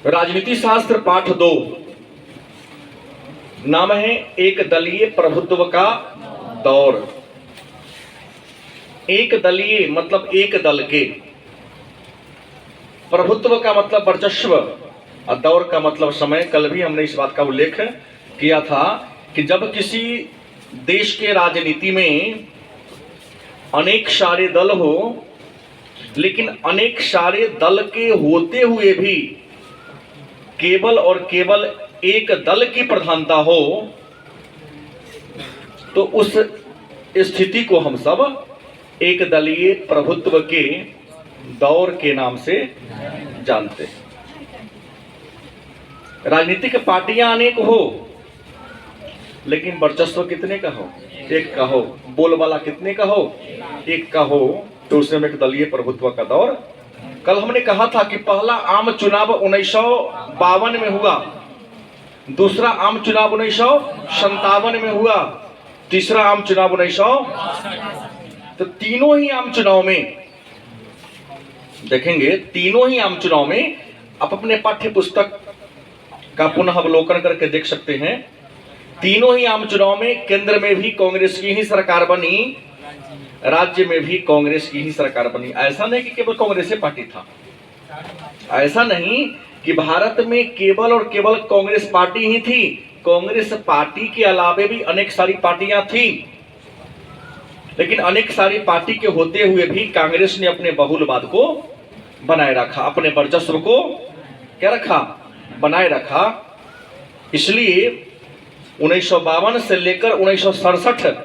राजनीति शास्त्र पाठ 2, नाम है एक दलीय प्रभुत्व का दौर। एक दलीय मतलब एक दल के, प्रभुत्व का मतलब वर्चस्व और दौर का मतलब समय। कल भी हमने इस बात का उल्लेख किया था कि जब किसी देश के राजनीति में अनेक सारे दल हो, लेकिन अनेक सारे दल के होते हुए भी केवल और केवल एक दल की प्रधानता हो, तो उस स्थिति को हम सब एक दलीय प्रभुत्व के दौर के नाम से जानते हैं। राजनीतिक पार्टियां अनेक हो, लेकिन वर्चस्व कितने का हो? एक का हो। बोलबाला कितने का हो? एक का हो, तो उसमें एक दलीय प्रभुत्व का दौर। कल हमने कहा था कि पहला आम चुनाव 1952 में हुआ, दूसरा आम चुनाव 1957 में हुआ, तीसरा आम चुनाव 1900। तो तीनों ही आम चुनाव में देखेंगे, तीनों ही आम चुनाव में आप अपने पाठ्य पुस्तक का पुनः अवलोकन करके देख सकते हैं। तीनों ही आम चुनाव में केंद्र में भी कांग्रेस की ही सरकार बनी, राज्य में भी कांग्रेस की ही सरकार बनी। ऐसा नहीं कि केवल कांग्रेस पार्टी था, ऐसा नहीं कि भारत में केवल और केवल कांग्रेस पार्टी ही थी। कांग्रेस पार्टी के अलावे भी अनेक सारी पार्टियां थी, लेकिन अनेक सारी पार्टी के होते हुए भी कांग्रेस ने अपने बहुलवाद को बनाए रखा, अपने वर्चस्व को क्या रखा? बनाए रखा। इसलिए 1952 से लेकर 1967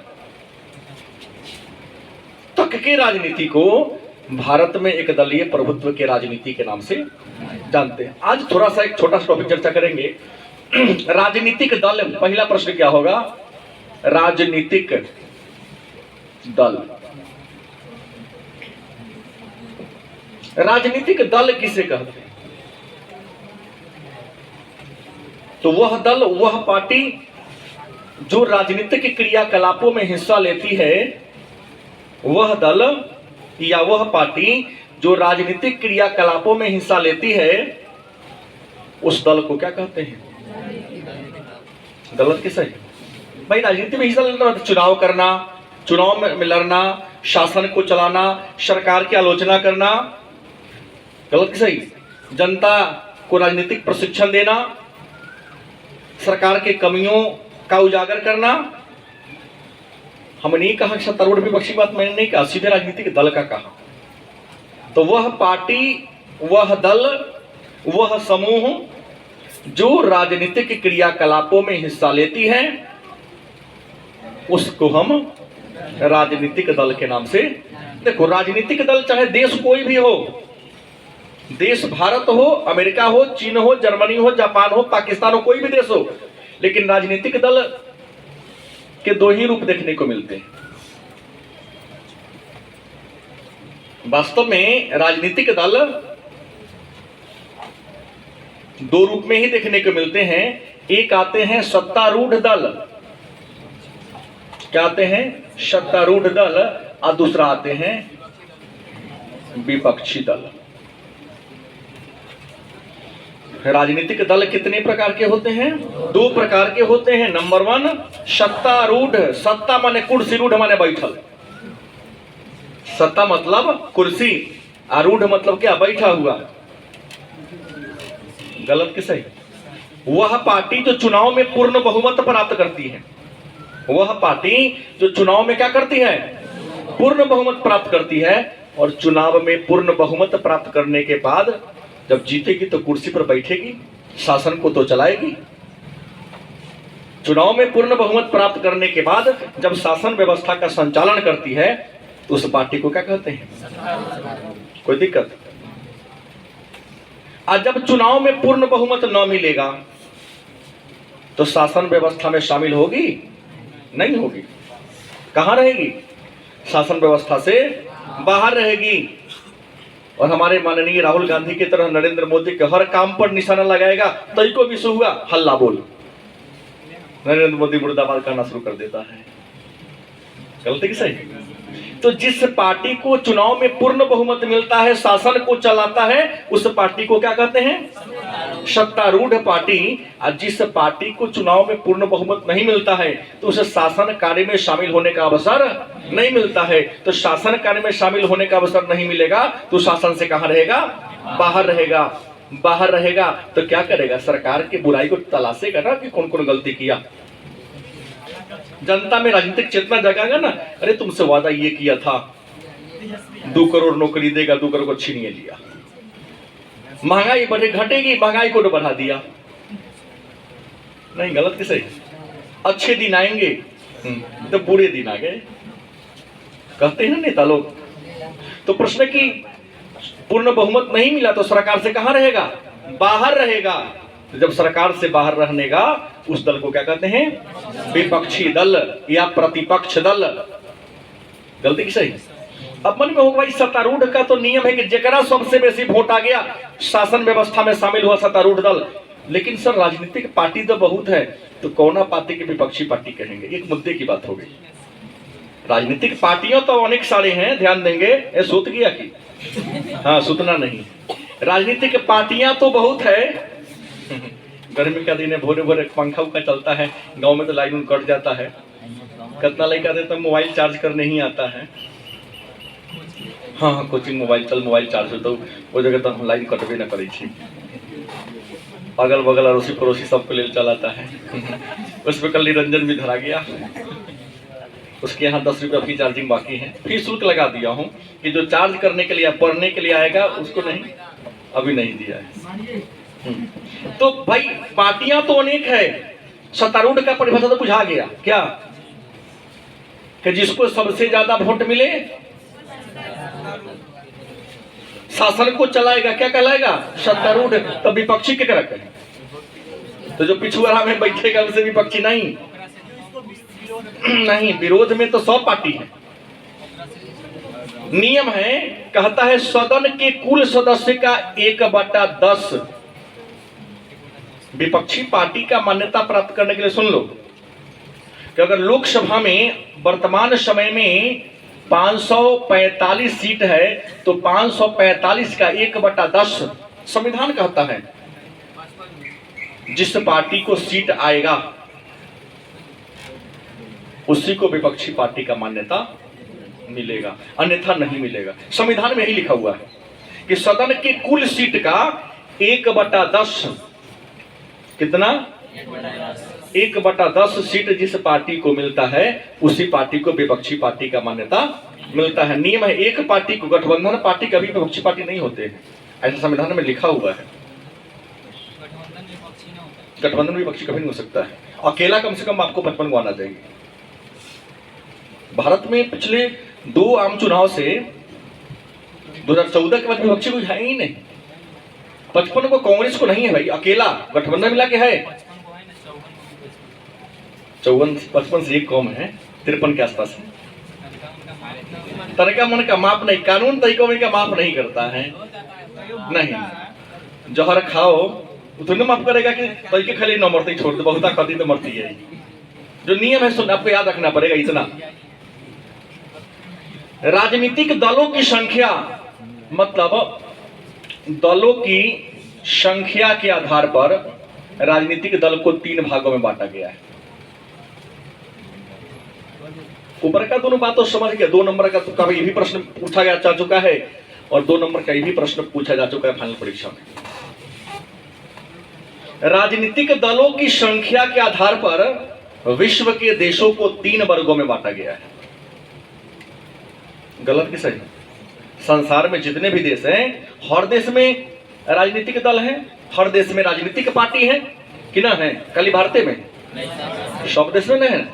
तक के राजनीति को भारत में एक दलीय प्रभुत्व के राजनीति के नाम से जानते हैं। आज थोड़ा सा एक छोटा सा टॉपिक चर्चा करेंगे, राजनीतिक दल। पहला प्रश्न क्या होगा? राजनीतिक दल। राजनीतिक दल किसे कहते हैं? तो वह दल, वह पार्टी जो राजनीतिक क्रियाकलापों में हिस्सा लेती है, वह दल या वह पार्टी जो राजनीतिक क्रियाकलापों में हिस्सा लेती है, उस दल को क्या कहते हैं? गलत किसे? भाई राजनीति में हिस्सा लेना, चुनाव करना, चुनाव में लड़ना, शासन को चलाना, सरकार की आलोचना करना, गलत किसे? जनता को राजनीतिक प्रशिक्षण देना, सरकार के कमियों का उजागर करना। हमने नहीं कहा कि सत्तारूढ़ विपक्षी बात मैंने नहीं कहा, सीधे राजनीतिक दल का कहा। तो वह पार्टी, वह दल, वह समूह जो राजनीतिक क्रियाकलापों में हिस्सा लेती है, उसको हम राजनीतिक दल के नाम से। देखो, राजनीतिक दल चाहे देश कोई भी हो, देश भारत हो, अमेरिका हो, चीन हो, जर्मनी हो, जापान हो, पाकिस्तान हो, कोई भी देश हो, लेकिन राजनीतिक दल के दो ही रूप देखने को मिलते हैं। वास्तव में राजनीतिक दल दो रूप में ही देखने को मिलते हैं। एक आते हैं सत्तारूढ़ दल, क्या आते हैं? सत्तारूढ़ दल, और दूसरा आते हैं विपक्षी दल। राजनीतिक दल कितने प्रकार के होते हैं? दो प्रकार के होते हैं। नंबर 1 सत्तारूढ़। सत्ता माने कुर्सी, रूढ़ माने बैठल। सत्ता मतलब कुर्सी, आरूढ़ मतलब क्या? बैठा हुआ। गलत कि सही? वह पार्टी जो चुनाव में पूर्ण बहुमत प्राप्त करती है, वह पार्टी जो चुनाव में क्या करती है? पूर्ण बहुमत प्राप्त करती है। और चुनाव में पूर्ण बहुमत प्राप्त करने के बाद जब जीतेगी तो कुर्सी पर बैठेगी, शासन को तो चलाएगी। चुनाव में पूर्ण बहुमत प्राप्त करने के बाद जब शासन व्यवस्था का संचालन करती है, तो उस पार्टी को क्या कहते हैं? कोई दिक्कत? आज जब चुनाव में पूर्ण बहुमत न मिलेगा, तो शासन व्यवस्था में शामिल होगी? नहीं होगी। कहां रहेगी? शासन व्यवस्था से बाहर रहेगी। और हमारे माननीय राहुल गांधी की तरह नरेंद्र मोदी के हर काम पर निशाना लगाएगा। तई को विश्व हुआ, हल्ला बोल, नरेंद्र मोदी मुर्दाबाद करना शुरू कर देता है। गलती की सही? तो जिस पार्टी को चुनाव में पूर्ण बहुमत मिलता है, शासन को चलाता है, उस पार्टी को क्या कहते हैं? सत्तारूढ़ पार्टी, जिस पार्टी को चुनाव में पूर्ण बहुमत नहीं मिलता है तो उसे शासन कार्य में शामिल होने का अवसर नहीं मिलता है। तो शासन कार्य में शामिल होने का अवसर नहीं मिलेगा तो शासन से कहां रहेगा? बाहर रहेगा। बाहर रहेगा तो क्या करेगा? सरकार की बुराई को तलाशेगा ना कि कौन कौन गलती किया। जनता में राजनीतिक चेतना जगाएगा ना, अरे तुमसे वादा ये किया था, 2 करोड़ नौकरी देगा, 2 करोड़ को छीनिए लिया। महंगाई बढ़े घटेगी, महंगाई को तो बढ़ा दिया। नहीं, गलत किसे? अच्छे दिन आएंगे तो बुरे दिन आ गए, कहते हैं नेता लोग। तो प्रश्न की पूर्ण बहुमत नहीं मिला तो सरकार से कहां रहेगा? बाहर रहेगा। तो जब सरकार से बाहर रहने का उस दल को क्या कहते हैं? विपक्षी दल या प्रतिपक्ष दल। गलती की सही? अब मन में होगा भाई सत्तारूढ़ का तो नियम है कि जेकरा सबसे बेसी वोट आ गया शासन व्यवस्था में शामिल हुआ सत्तारूढ़ दल। लेकिन सर राजनीतिक पार्टी तो बहुत है, तो कौन पार्टी की विपक्षी पार्टी कहेंगे? एक मुद्दे की बात हो गई। राजनीतिक पार्टियां तो अनेक सारे हैं, ध्यान देंगे। ये सुत गया कि? हाँ, सुतना नहीं। राजनीतिक पार्टियां तो बहुत है। गर्मी का दिन है, भोरे भोरे पंखा उखा चलता है, गांव में तो लाइन कट जाता है। कितना लड़का देता है मोबाइल चार्ज करने ही आता है। हाँ, कोचिंग मोबाइल चार्ज होता वो जगह तो लाइन कटबे न करे छी। अगल बगल अड़ोसी पड़ोसी सबको ले चलाता है। उसमें कल निरंजन भी धरा गया, उसके यहाँ 10 रुपये की चार्जिंग बाकी है। फिर शुल्क लगा दिया हूँ कि जो चार्ज करने के लिए पढ़ने के लिए आएगा उसको नहीं, अभी नहीं दिया है। तो भाई पार्टियां तो अनेक है, सत्तारूढ़ का परिभाषा तो बुझा गया क्या? कि जिसको सबसे ज्यादा वोट मिले शासन को चलाएगा, क्या कहलाएगा? सत्तारूढ़। तो विपक्षी के तरह कहें तो जो पिछुआड़ा में बैठेगा उसे विपक्षी नहीं। नहीं, विरोध में तो 100 पार्टी है। नियम है, कहता है सदन के कुल सदस्य का 1/10 विपक्षी पार्टी का मान्यता प्राप्त करने के लिए। सुन लो कि अगर लोकसभा में वर्तमान समय में 545 सीट है तो 545 का 1/10 संविधान कहता है जिस पार्टी को सीट आएगा उसी को विपक्षी पार्टी का मान्यता मिलेगा, अन्यथा नहीं मिलेगा। संविधान में ही लिखा हुआ है कि सदन की कुल सीट का 1/10 कितना? 1/10 सीट जिस पार्टी को मिलता है उसी पार्टी को विपक्षी पार्टी का मान्यता मिलता है। नियम है, एक पार्टी को, गठबंधन पार्टी कभी विपक्षी पार्टी नहीं होते, ऐसा संविधान में लिखा हुआ है। गठबंधन विपक्षी कभी नहीं हो सकता है। अकेला कम से कम आपको 55 को आना चाहिए। भारत में पिछले 2 आम चुनाव से 2014 के बाद विपक्षी कुछ है ही नहीं। 55 को कांग्रेस को नहीं है भाई, अकेला गठबंधन मिला के है। 54-55 से एक कम है, 53 के आसपास है। तरीका मन का माप नहीं, कानून तरीकों में का माफ नहीं करता है। नहीं, जहर खाओ उतने माफ करेगा कि तरीके खाली न मरते छोड़ दो, बहुता खाती तो मरती है। जो नियम है सुन, आपको याद रखना पड़ेगा इतना। राजनीतिक दलों की संख्या, मतलब दलों की संख्या के आधार पर राजनीतिक दल को 3 भागों में बांटा गया है। ऊपर का दोनों बातों समझ गया। 2 नंबर का तो कभी ये भी प्रश्न पूछा जा चुका है और 2 नंबर का ये भी प्रश्न पूछा जा चुका है फाइनल परीक्षा में। राजनीतिक दलों की संख्या के आधार पर विश्व के देशों को 3 वर्गों में बांटा गया है। गलत की सही? संसार में जितने भी देश हैं हर देश में राजनीतिक दल हैं, हर देश में राजनीतिक पार्टी है कि ना है? खाली भारत में? सब देश में नहीं है।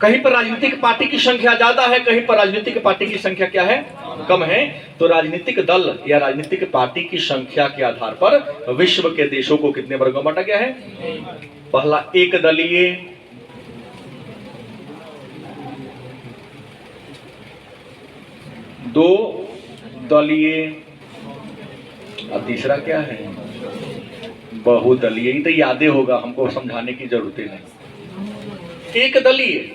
कहीं पर राजनीतिक पार्टी की संख्या ज्यादा है, कहीं पर राजनीतिक पार्टी की संख्या क्या है? कम है। तो राजनीतिक दल या राजनीतिक पार्टी की संख्या के आधार पर विश्व के देशों को कितने वर्गों में बांटा गया है? पहला एक दलीय, दो दलीय और तीसरा क्या है? बहुदलीय। ये तो यादें होगा, हमको समझाने की जरूरत नहीं। एक दलीय,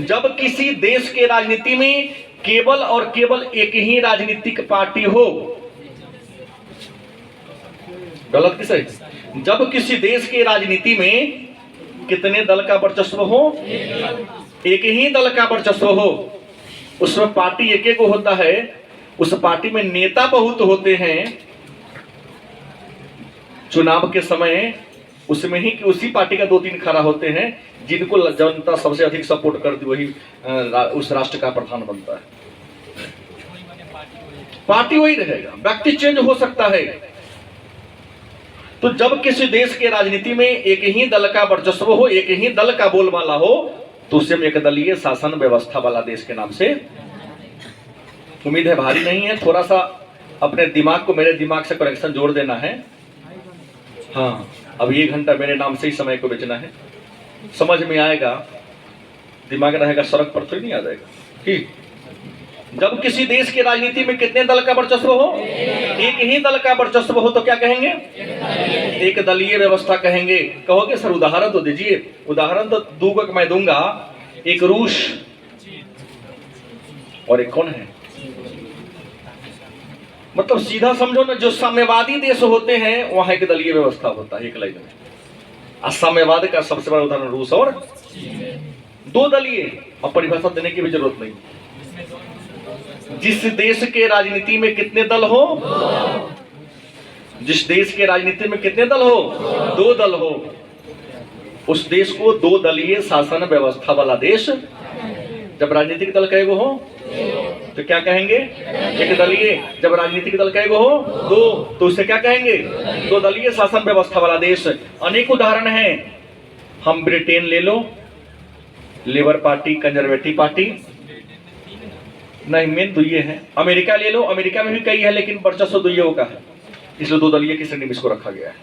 जब किसी देश के राजनीति में केवल और केवल एक ही राजनीतिक पार्टी हो, गलत की सही? जब किसी देश की राजनीति में कितने दल का वर्चस्व हो, एक ही दल का वर्चस्व हो, उसमें पार्टी एक एक होता है, उस पार्टी में नेता बहुत होते हैं, चुनाव के समय उसमें ही उसी पार्टी का 2-3 खड़ा होते हैं, जिनको जनता सबसे अधिक सपोर्ट करती वही उस राष्ट्र का प्रधान बनता है। पार्टी वही रहेगा, व्यक्ति चेंज हो सकता है। तो जब किसी देश के राजनीति में एक ही दल का वर्चस्व हो, एक ही दल का बोलबाला हो, तो उसे हम एक दलीय शासन व्यवस्था वाला देश के नाम से, उम्मीद है भारी नहीं है, थोड़ा सा अपने दिमाग को मेरे दिमाग से कनेक्शन जोड़ देना है। हाँ, अब 1 घंटा मेरे नाम से ही समय को बेचना है, समझ में आएगा, दिमाग रहेगा सड़क पर तो नहीं आ जाएगा। ठीक, जब किसी देश की राजनीति में कितने दल का वर्चस्व हो, एक ही दल का वर्चस्व हो, तो क्या कहेंगे? एक दलीय व्यवस्था कहेंगे। कहोगे सर उदाहरण तो दीजिए। उदाहरण तो 2 मैं दूंगा, एक रूस और एक कौन है, मतलब सीधा समझो ना, जो साम्यवादी देश होते हैं वहां एक दलीय व्यवस्था होता है, एक लाइन में। साम्यवाद का सबसे बड़ा उदाहरण रूस और 2 दलीय। अब परिभाषा देने की भी जरूरत नहीं। जिस देश के राजनीति में कितने दल हो, जिस देश के राजनीति में कितने दल हो, 2 दल हो, उस देश को 2 दलीय शासन व्यवस्था वाला देश। जब राजनीतिक दल कई गो हो तो क्या कहेंगे? एक दलीय। जब राजनीतिक दल कई गो हो 2, तो उसे क्या कहेंगे? 2 दलीय शासन व्यवस्था वाला देश। अनेक उदाहरण हैं, हम ब्रिटेन ले लो, लेबर पार्टी, कंजर्वेटिव पार्टी, नहीं मेन 2 ये है। अमेरिका ले लो, अमेरिका में भी कई है, लेकिन वर्चस्व 2 का है, इसलिए 2 दलीय की श्रेणी में इसको रखा गया है।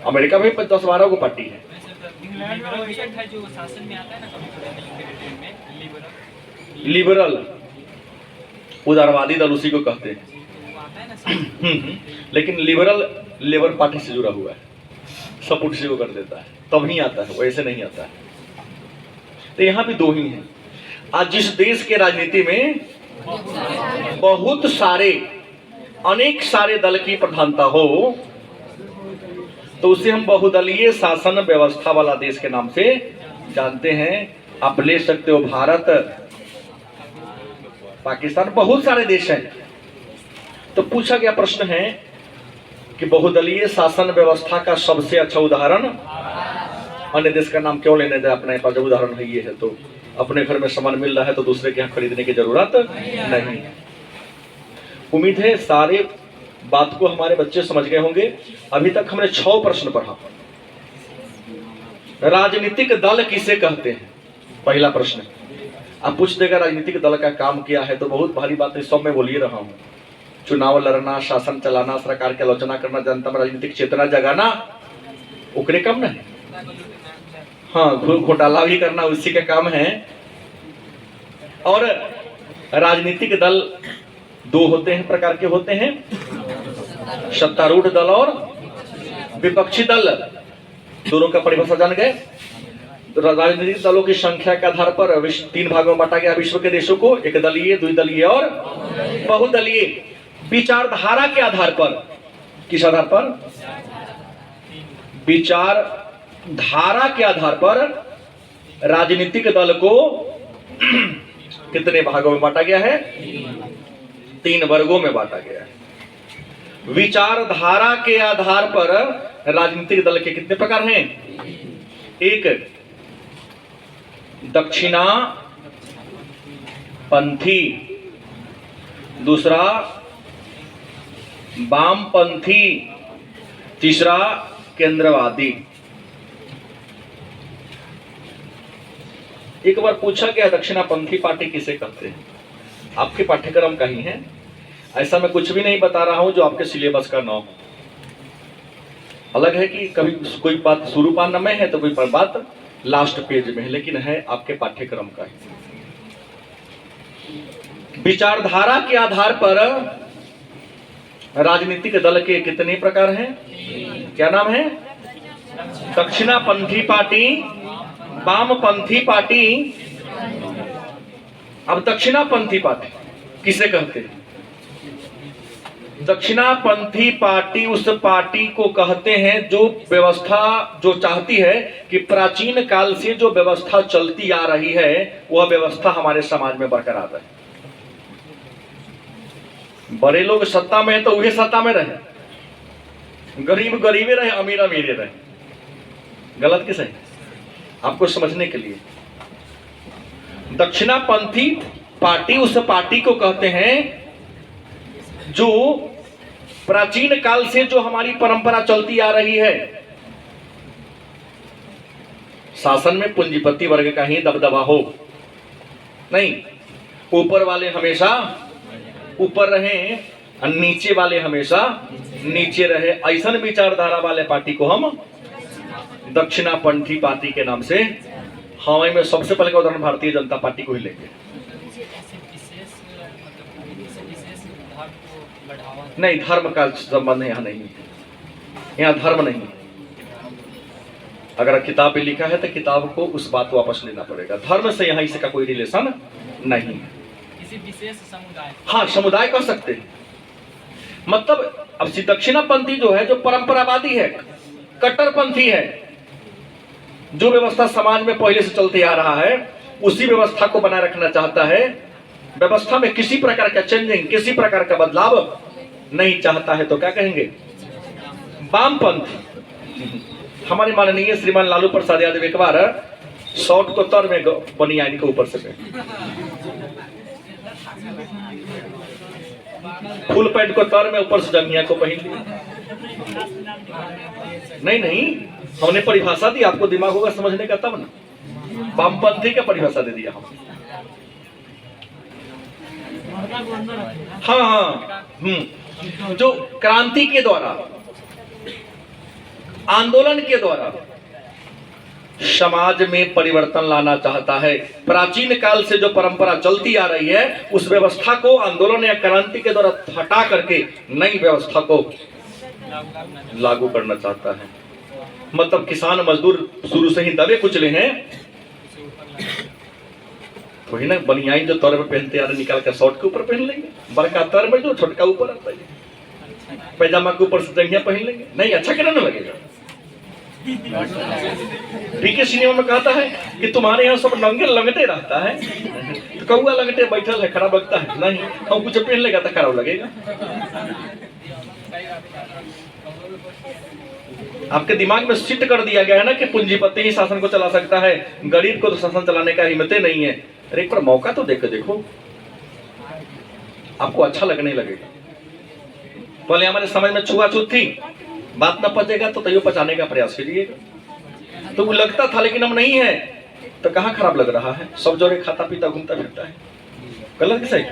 अमेरिका में 10-12 को पार्टी है। लिबरल उदारवादी दल उसी को कहते हैं। लेकिन लिबरल लेबर पार्टी से जुड़ा हुआ है, सपोर्ट से वो कर देता है, तब ही आता है, वैसे नहीं आता है। तो यहाँ भी 2 ही हैं। आज जिस देश के राजनीति में बहुत सारे, अनेक सारे दल की प्रधानता हो, तो उसे हम बहुदलीय शासन व्यवस्था वाला देश के नाम से जानते हैं। आप ले सकते हो भारत, पाकिस्तान, बहुत सारे देश हैं। तो पूछा गया प्रश्न है कि बहुदलीय शासन व्यवस्था का सबसे अच्छा उदाहरण, अन्य देश का नाम क्यों लेने दें, अपने पास जब उदाहरण है ये है, तो अपने घर में सामान मिल रहा है तो दूसरे के यहाँ खरीदने की जरूरत नहीं। उम्मीद है सारे बात को हमारे बच्चे समझ गए होंगे। अभी तक हमने 6 प्रश्न पढ़ा। राजनीतिक दल किसे कहते हैं? पहला प्रश्न। अब पूछ देगा राजनीतिक दल का काम क्या है, तो बहुत भारी बात है, सब मैं बोल ही रहा हूँ। चुनाव लड़ना, शासन चलाना, सरकार की आलोचना करना, जनता में राजनीतिक चेतना जगाना, उकरे कम नहीं। हाँ, घोटाला भी करना उसी का काम है। और राजनीतिक दल 2 होते हैं, प्रकार के होते हैं, सत्तारूढ़ दल और विपक्षी दल। दोनों का परिभाषा जान गए। राजनीतिक दलों की संख्या के आधार पर 3 भागों में बांटा गया विश्व के देशों को, एक दलीय, द्विदलीय और बहुदलीय। विचारधारा के आधार पर, किस आधार पर? विचारधारा के आधार पर राजनीतिक दल को कितने भागों में बांटा गया है? 3 वर्गों में बांटा गया है। विचारधारा के आधार पर राजनीतिक दल के कितने प्रकार हैं? एक दक्षिणा पंथी, दूसरा वामपंथी, तीसरा केंद्रवादी। एक बार पूछा गया दक्षिणापंथी पार्टी किसे कहते हैं? आपके पाठ्यक्रम का ही है, ऐसा मैं कुछ भी नहीं बता रहा हूं जो आपके सिलेबस का ना हो। अलग है कि कभी कोई बात शुरू पाना में है तो कोई बात लास्ट पेज में है, लेकिन है आपके पाठ्यक्रम का ही। विचारधारा के आधार पर राजनीतिक दल के कितने प्रकार हैं? क्या नाम है? दक्षिणापंथी पार्टी, वामपंथी पार्टी। अब दक्षिणापंथी पार्टी किसे कहते हैं? दक्षिणापंथी पार्टी उस पार्टी को कहते हैं जो व्यवस्था जो चाहती है कि प्राचीन काल से जो व्यवस्था चलती आ रही है वह व्यवस्था हमारे समाज में बरकरार रहे। बड़े लोग सत्ता में है तो वही सत्ता में रहे, गरीब गरीबे रहे, अमीर अमीरे रहे। गलत कि सही? आपको समझने के लिए दक्षिणापंथी पार्टी उस पार्टी को कहते हैं जो प्राचीन काल से जो हमारी परंपरा चलती आ रही है। शासन में पूंजीपति वर्ग का ही दबदबा हो, नहीं, ऊपर वाले हमेशा ऊपर रहे और नीचे वाले हमेशा नीचे रहे, ऐसा विचारधारा वाले पार्टी को हम दक्षिणापंथी पार्टी के नाम से, हमें सबसे पहले का उदाहरण भारतीय जनता पार्टी को ही लेंगे। नहीं, धर्म का संबंध यहाँ नहीं है, यहाँ धर्म नहीं। अगर किताब में लिखा है तो किताब को उस बात को वापस लेना पड़ेगा। धर्म से यहाँ इसका कोई रिलेशन नहीं है। किसी विशेष समुदाय, हाँ, समुदाय कह सकते हैं। मतलब अब दक्षिणापंथी जो है, जो परंपरावादी है, कट्टरपंथी है, जो व्यवस्था समाज में पहले से चलते आ रहा है उसी व्यवस्था को बनाए रखना चाहता है। व्यवस्था में किसी प्रकार का चेंजिंग, किसी प्रकार का बदलाव नहीं चाहता है तो क्या कहेंगे? वामपंथी। हमारे माननीय श्रीमान लालू प्रसाद यादव एक बार शॉर्ट को तर में बनियान के ऊपर से फुल पैंट को तर में ऊपर से जंगिया को पहन लिया। नहीं, हमने परिभाषा दी, आपको दिमाग होगा समझने का तब ना। वामपंथी का परिभाषा दे दिया हम। हाँ, जो क्रांति के द्वारा, आंदोलन के द्वारा समाज में परिवर्तन लाना चाहता है। प्राचीन काल से जो परंपरा चलती आ रही है उस व्यवस्था को आंदोलन या क्रांति के द्वारा हटा करके नई व्यवस्था को लागू करना चाहता है। मतलब किसान मजदूर शुरू से ही दबे कुचले हैं, वही ना बनियाई जो तर में पहनते यार निकाल कर शॉर्ट के ऊपर पहन लेंगे, बड़का तर में जो छोटका ऊपर आता है, पैजामा के ऊपर से जंघिया पहन लेंगे। नहीं, अच्छा क्या ना लगेगा? पीके सिनेमा में कहता है कि तुम्हारे यहाँ सब नंगे लंगटे रहता है, तो कौआ लंगटे बैठल है, खराब लगता है। नहीं, हम कुछ पहन लेगा तो खराब लगेगा। आपके दिमाग में सिट कर दिया गया है ना कि पूंजीपति ही शासन को चला सकता है, गरीब को तो शासन चलाने का हिम्मतें नहीं है। अरे एक बार मौका तो देखो, आपको अच्छा लगने लगेगा। पहले हमारे समझ में छुआछूत थी, बात न पचेगा तो तैयो पचाने का प्रयास कीजिएगा। तो वो लगता था, लेकिन हम नहीं है तो कहाँ खराब लग रहा है? सब जोड़े खाता पीता घूमता फिरता है। गलत कि सही?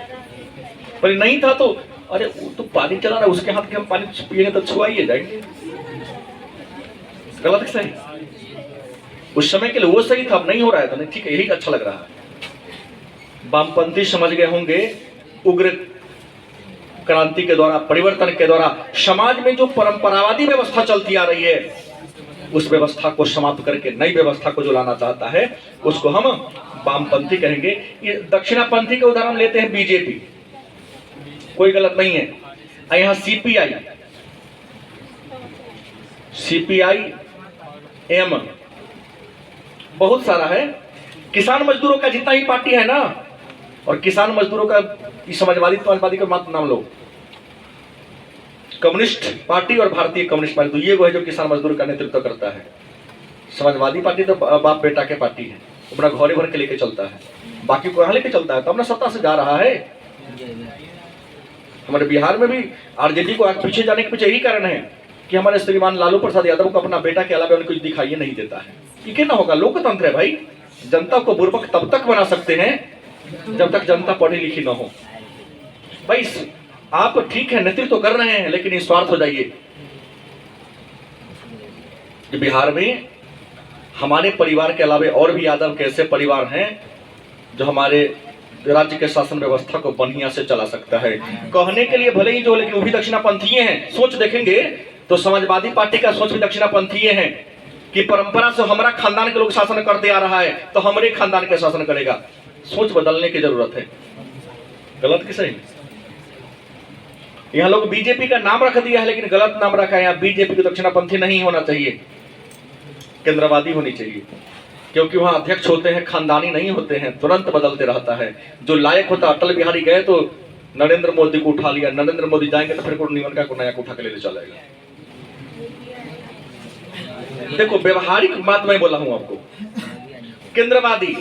पर नहीं था तो अरे वो तो पानी चला रहा है, उसके हाथ के हम पानी पिएंगे तो छुआइए जाएंगे। गलत कि सही? उस समय के लिए वो सही था, अब नहीं हो रहा है तो नहीं, ठीक है, यही अच्छा लग रहा है। वामपंथी समझ गए होंगे उग्र क्रांति के द्वारा, परिवर्तन के द्वारा समाज में जो परंपरावादी व्यवस्था चलती आ रही है उस व्यवस्था को समाप्त करके नई व्यवस्था को जो लाना चाहता है उसको हम वामपंथी कहेंगे। ये दक्षिणापंथी का उदाहरण लेते हैं बीजेपी, कोई गलत नहीं है। यहाँ सीपीआई एम बहुत सारा है। किसान मजदूरों का जितना ही पार्टी है ना, और किसान मजदूरों का समाजवादी का मत नाम लो, कम्युनिस्ट पार्टी और भारतीय कम्युनिस्ट पार्टी, तो ये वो है जो किसान मजदूर का नेतृत्व करता है। समाजवादी पार्टी तो बाप बेटा के पार्टी है, अपना घोड़े भर के लेके चलता है, बाकी को कहाँ लेके चलता है? तो अपना सत्ता से जा रहा है। हमारे बिहार में भी आरजेडी को पीछे जाने के पीछे यही कारण है कि हमारे श्रीमान लालू प्रसाद यादव को अपना बेटा के अलावा उन्हें कुछ दिखाई नहीं देता है। ये क्या ना होगा? लोकतंत्र है भाई। जनता को बुर्बक तब तक बना सकते हैं जब तक जनता पढ़ी लिखी ना हो। भाई आप ठीक है नेतृत्व कर रहे हैं, लेकिन निस्वार्थ हो जाइए। बिहार में हमारे परिवार के अलावा और भी यादव के ऐसे परिवार हैं जो हमारे राज्य के शासन व्यवस्था को बढ़िया से चला सकता है। कहने के लिए भले ही जो, लेकिन वो भी दक्षिणापंथीय हैं। सोच देखेंगे तो समाजवादी पार्टी का सोच भी दक्षिणापंथीय है कि परंपरा से हमारा खानदान के लोग शासन करते आ रहा है तो हमारे खानदान के शासन करेगा। सोच बदलने की जरूरत है। गलत कि सही? यहाँ लोग बीजेपी का नाम रख दिया है, लेकिन गलत नाम रखा है। यहाँ बीजेपी की दक्षिणापंथी नहीं होना चाहिए, केंद्रवादी होनी चाहिए, क्योंकि वहां अध्यक्ष होते हैं, खानदानी नहीं होते हैं, तुरंत बदलते रहता है। जो लायक होता, अटल बिहारी गए तो नरेंद्र मोदी को उठा लिया, नरेंद्र मोदी जाएंगे तो फिर कोई निमन का नया को उठा के लेने चलेगा। देखो व्यवहारिक बात मैं बोला हूं आपको, केंद्रवादी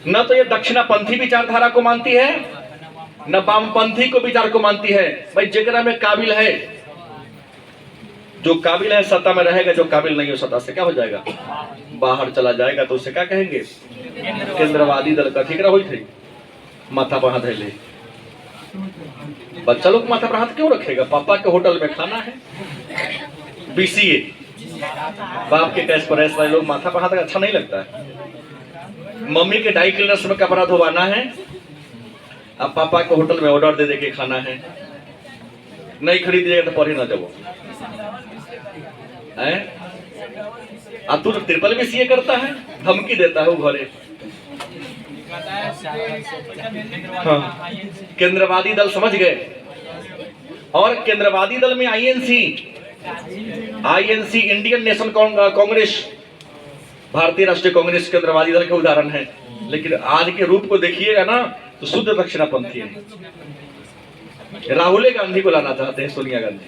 न तो ये दक्षिणापंथी विचारधारा को मानती है, न वामपंथी को विचार को मानती है। भाई जेकरा में काबिल है, जो काबिल है सत्ता में रहेगा, जो काबिल नहीं हो सत्ता से क्या हो जाएगा, बाहर चला जाएगा। तो उसे क्या कहेंगे, केंद्रवादी दल का। ठीक हुई थी माथा पर हाथ ले, बच्चा लोग माथा पर हाथ क्यों रखेगा, पापा के होटल में खाना है, बीसीए बाप के कैश पर ऐसा लोग माथा पर हाथ अच्छा नहीं लगता है। मम्मी के ड्राई क्लीनर्स में कपड़ा धोवाना है, अब पापा के होटल में ऑर्डर दे के खाना है, नहीं खरीदिएगा तो पढ़े ना जब। अब तू ट्रिपल भी सीए करता है, धमकी देता है वो घरे। हाँ, केंद्रवादी दल समझ गए। और केंद्रवादी दल में आईएनसी इंडियन नेशनल कांग्रेस, भारतीय राष्ट्रीय कांग्रेस केंद्रवादी दल के उदाहरण है। लेकिन आज के रूप को देखिएगा ना तो शुद्ध दक्षिणापंथी है। राहुल गांधी को लाना चाहते हैं, सोनिया गांधी।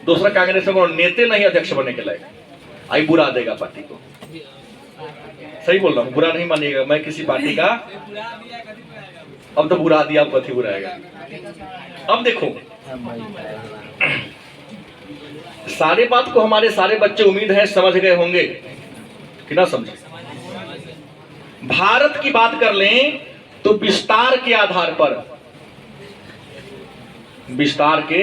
दूसरा कांग्रेस में नेता नहीं अध्यक्ष बनने के लायक, आई बुरा देगा पार्टी को। सही बोल रहा हूँ, बुरा नहीं मानिएगा मैं किसी पार्टी का। अब तो बुरा दिया, अब कथी बुराएगा। अब देखो सारे बात को हमारे सारे बच्चे उम्मीद है समझ गए होंगे कि ना समझे। भारत की बात कर लें तो विस्तार के आधार पर, विस्तार के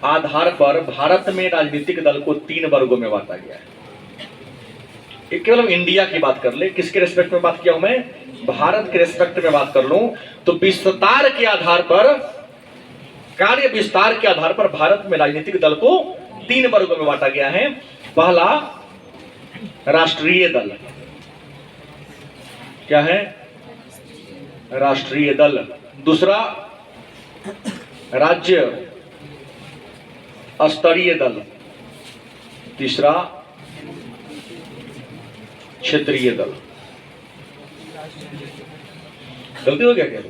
आधार पर भारत में राजनीतिक दल को 3 वर्गों में बांटा गया है। केवल इंडिया की बात कर ले, किसके रेस्पेक्ट में बात किया हूं मैं, भारत के रेस्पेक्ट में बात कर लूं तो विस्तार के आधार पर, कार्य विस्तार के आधार पर भारत में राजनीतिक दल को 3 वर्गों में बांटा गया है। पहला राष्ट्रीय दल, क्या है, राष्ट्रीय दल। दूसरा राज्य स्तरीय दल। तीसरा क्षेत्रीय दल। गलती हो गया क्या?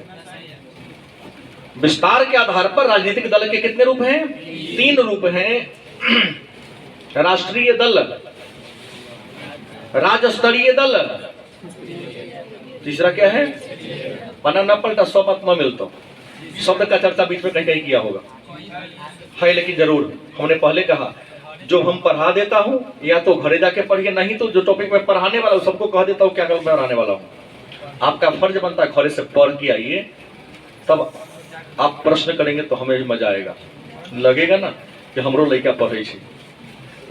विस्तार के आधार पर राजनीतिक दल के कितने रूप हैं? 3 रूप हैं। राष्ट्रीय दल, राज्य स्तरीय दल, तीसरा क्या है, बना न पलटा 100 बात न मिलता, शब्द का चर्चा बीच में कहीं कहीं किया होगा है। लेकिन जरूर हमने पहले कहा, जो हम पढ़ा देता हूं या तो घरे जाके पढ़िए, नहीं तो जो टॉपिक में पढ़ाने वाला हूं सबको कह देता हूं क्या मैं पढ़ाने वाला हूं। आपका फर्ज बनता है घरे से पढ़ के आइए, तब आप प्रश्न करेंगे तो हमें भी मजा आएगा, लगेगा ना कि हमरो लड़का पढ़े छे।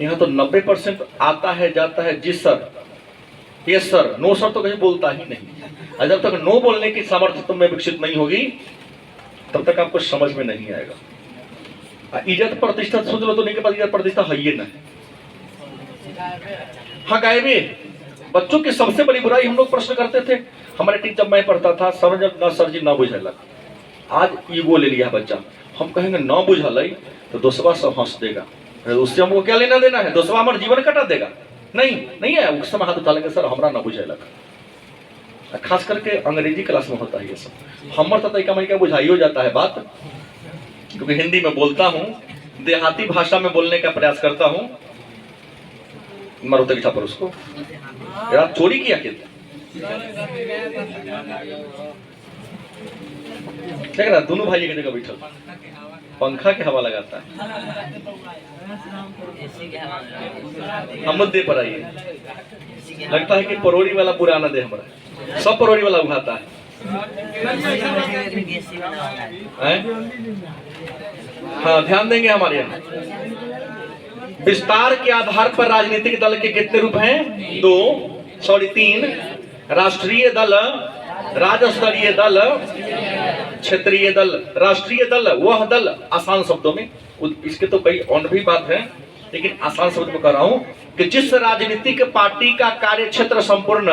यहाँ तो 90% आता है जाता है जी sir, yes sir, no sir तो कहीं बोलता ही नहीं। जब तक नो बोलने की सामर्थ्य तुम में विकसित नहीं होगी तब तक आपको समझ में नहीं आएगा। इज्जत प्रतिष्ठा सोच लो तो नहीं के पास इज्जत प्रतिष्ठा है ही ना। हाँ गायबे, बच्चों की सबसे बड़ी बुराई हम लोग प्रश्न करते थे हमारे टीचर, जब मैं पढ़ता था, सर जब ना सर जी ना बुझल, आज ईगो ले लिया बच्चा। हम कहेंगे ना बुझल तो दोस्तवा सब हंस देगा, उससे हमको क्या लेना देना है, दोस्तवा हमारा जीवन कटा देगा। नहीं है, उस समय हाथ उठा लेंगे सर हमरा ना बुझेलक। खास करके अंग्रेजी क्लास में होता है ये सब। हमर तो तरीका मैं क्या बुझाई हो जाता है बात, क्योंकि हिंदी में बोलता हूँ, देहाती भाषा में बोलने का प्रयास करता हूँ। मारो तरीका पर उसको, यार चोरी किया क्या क्या, दोनों भाई एक जगह बैठल पंखा के हवा लगाता है। हम मुद्दे पर आइए। लगता है कि परोड़ी वाला पुराना दे, हमारा सब परोड़ी वाला उठाता है। हाँ ध्यान देंगे हमारे यहाँ। विस्तार के आधार पर राजनीतिक दल के कितने रूप हैं? 3। राष्ट्रीय दल, राज्य स्तरीय दल, क्षेत्रीय दल। राष्ट्रीय दल वह दल, आसान शब्दों में, इसके तो कई और भी बात है लेकिन आसान शब्द में कह रहा हूं कि जिस राजनीतिक पार्टी का कार्य क्षेत्र संपूर्ण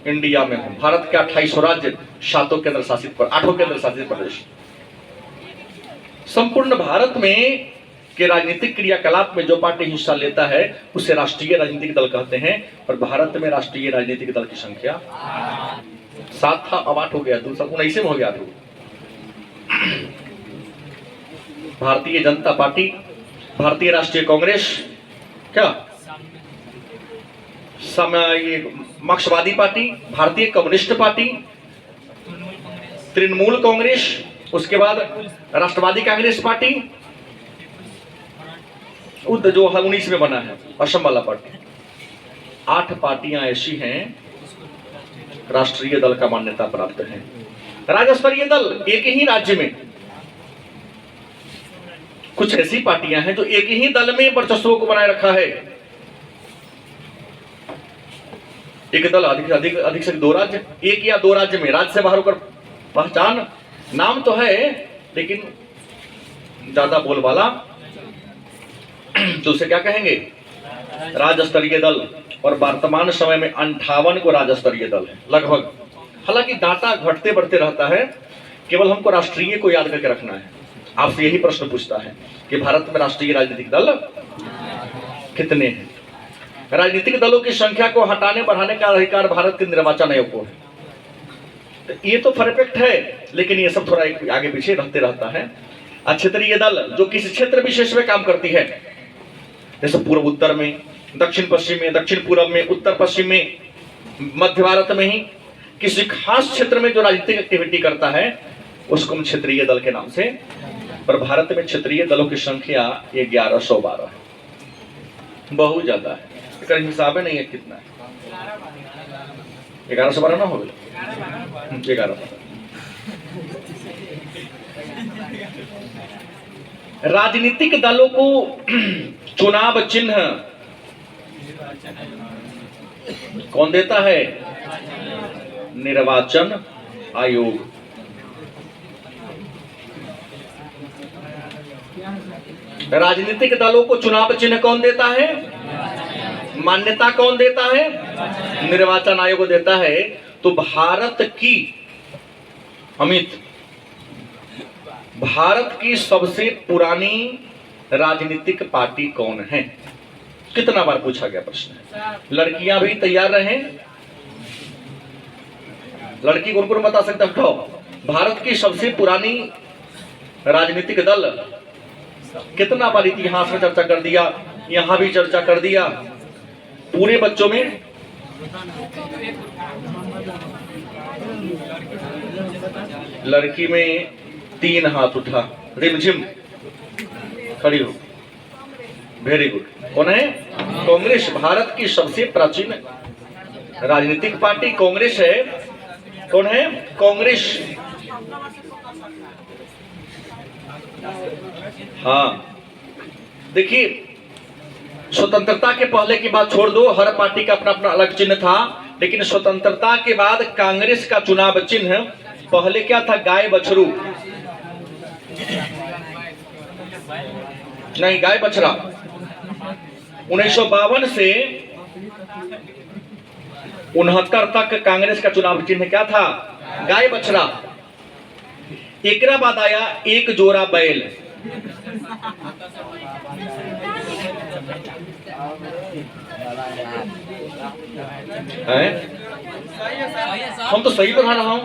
इंडिया में हो। भारत के 2800 राज्य, 7 केंद्र शासित पर 8 केंद्र शासित प्रदेश। संपूर्ण भारत में के राजनीतिक क्रियाकलाप में जो पार्टी हिस्सा लेता है उसे राष्ट्रीय राजनीतिक दल कहते हैं। और भारत में राष्ट्रीय राजनीतिक दल की संख्या 7 था, अब 8 हो गया, 19 में हो गया। तो भारतीय जनता पार्टी, भारतीय राष्ट्रीय कांग्रेस, क्या मार्क्सवादी पार्टी, भारतीय कम्युनिस्ट पार्टी, तृणमूल कांग्रेस, उसके बाद राष्ट्रवादी कांग्रेस पार्टी, जो 19 में बना है असम वाला पार्टी। 8 पार्टियां ऐसी हैं राष्ट्रीय दल का मान्यता प्राप्त है। राज्य स्तरीय दल एक ही राज्य में, कुछ ऐसी पार्टियां हैं जो एक ही दल में वर्चस्व को बनाए रखा है। एक दल अधिक से 2 राज्य, एक या 2 राज्य में, राज्य से बाहर होकर पहचान, नाम तो है लेकिन ज्यादा बोलबाला, तो उसे क्या कहेंगे? राज्य स्तरीय दल। और वर्तमान समय में 58 को राज्य स्तरीय दल है लगभग। हालांकि डाटा घटते बढ़ते रहता है, केवल हमको राष्ट्रीय को याद करके रखना है। आपसे यही प्रश्न पूछता है कि भारत में राष्ट्रीय राजनीतिक दल कितने हैं। राजनीतिक दलों की संख्या को हटाने बढ़ाने का अधिकार भारत के निर्वाचन आयोग को है। तो ये तो परफेक्ट है, लेकिन ये सब थोड़ा आगे पीछे रहते रहता है। क्षेत्रीय दल जो किसी क्षेत्र विशेष में काम करती है, जैसे पूर्व उत्तर में, दक्षिण पश्चिम में, दक्षिण पूर्व में, उत्तर पश्चिम में, मध्य भारत में ही किसी खास क्षेत्र में जो राजनीतिक एक्टिविटी करता है उसको हम क्षेत्रीय दल के नाम से। पर भारत में क्षेत्रीय दलों की संख्या 1112 है, बहुत ज्यादा है। इसका हिसाब नहीं है कितना है, 1112 ना हो गया, 11। राजनीतिक दलों को चुनाव चिन्ह कौन देता है? निर्वाचन आयोग। राजनीतिक दलों को चुनाव चिन्ह कौन देता है? मान्यता कौन देता है? निर्वाचन आयोग देता है। तो भारत की अमित, भारत की सबसे पुरानी राजनीतिक पार्टी कौन है? कितना बार पूछा गया प्रश्न। लड़कियां भी तैयार रहें, लड़की कौन कौन बता सकता है? भारत की सबसे पुरानी राजनीतिक दल, कितना बार इतिहास में चर्चा कर दिया, यहां भी चर्चा कर दिया। पूरे बच्चों में लड़की में 3 हाथ उठा, रिमझिम खड़ी हो, वेरी गुड। कौन है? कांग्रेस। भारत की सबसे प्राचीन राजनीतिक पार्टी कांग्रेस है। कौन है? कांग्रेस। हाँ, देखिए, स्वतंत्रता के पहले की बात छोड़ दो, हर पार्टी का अपना अपना अलग चिन्ह था, लेकिन स्वतंत्रता के बाद कांग्रेस का चुनाव चिन्ह पहले क्या था? गाय बछरू, नहीं गाय बछड़ा। 1952 से 69 तक कांग्रेस का चुनाव चिन्ह क्या था? गाय बछड़ा। एक बाद आया एक जोड़ा बैल। है? हम तो सही बता रहा हूं।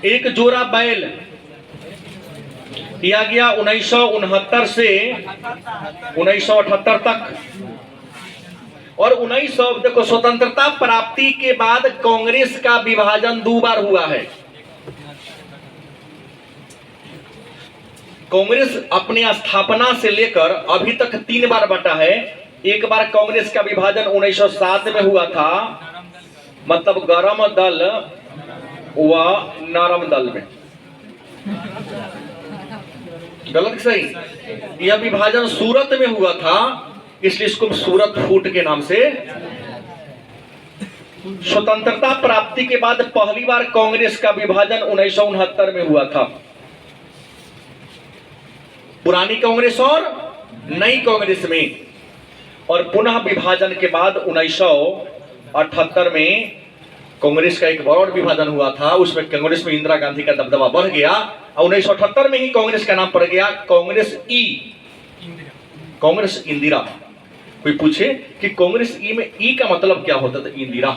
एक जोड़ा बैल दिया गया 1969 से 1978 तक। और 1900 देखो, स्वतंत्रता प्राप्ति के बाद कांग्रेस का विभाजन 2 बार हुआ है। कांग्रेस अपने स्थापना से लेकर अभी तक 3 बार बटा है। एक बार कांग्रेस का विभाजन 1907 में हुआ था, मतलब गरम दल व नरम दल में। गलत सही? यह विभाजन सूरत में हुआ था, इसलिए इसको सूरत फूट के नाम से। स्वतंत्रता प्राप्ति के बाद पहली बार कांग्रेस का विभाजन 1969 में हुआ था। पुरानी कांग्रेस और नई कांग्रेस में। और पुनः विभाजन के बाद 1978 में कांग्रेस का एक बड़ा विभाजन हुआ था। उसमें कांग्रेस में इंदिरा गांधी का दबदबा बढ़ गया। और 1978 में ही कांग्रेस का नाम पड़ गया कांग्रेस ई, कांग्रेस इंदिरा। कोई पूछे कि कांग्रेस ई में ई का मतलब क्या होता था? इंदिरा।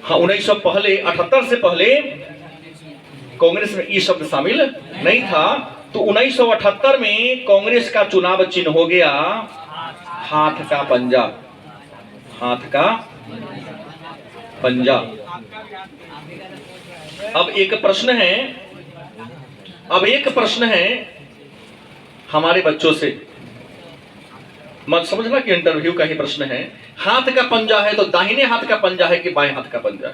हाँ, 1978 से पहले कांग्रेस में ई शब्द शामिल नहीं था। तो 1978 में कांग्रेस का चुनाव चिन्ह हो गया हाथ का पंजा, हाथ का पंजा। अब एक प्रश्न है हमारे बच्चों से, मत समझना कि इंटरव्यू का ही प्रश्न है। हाथ का पंजा है तो दाहिने हाथ का पंजा है कि बाएं हाथ का पंजा है?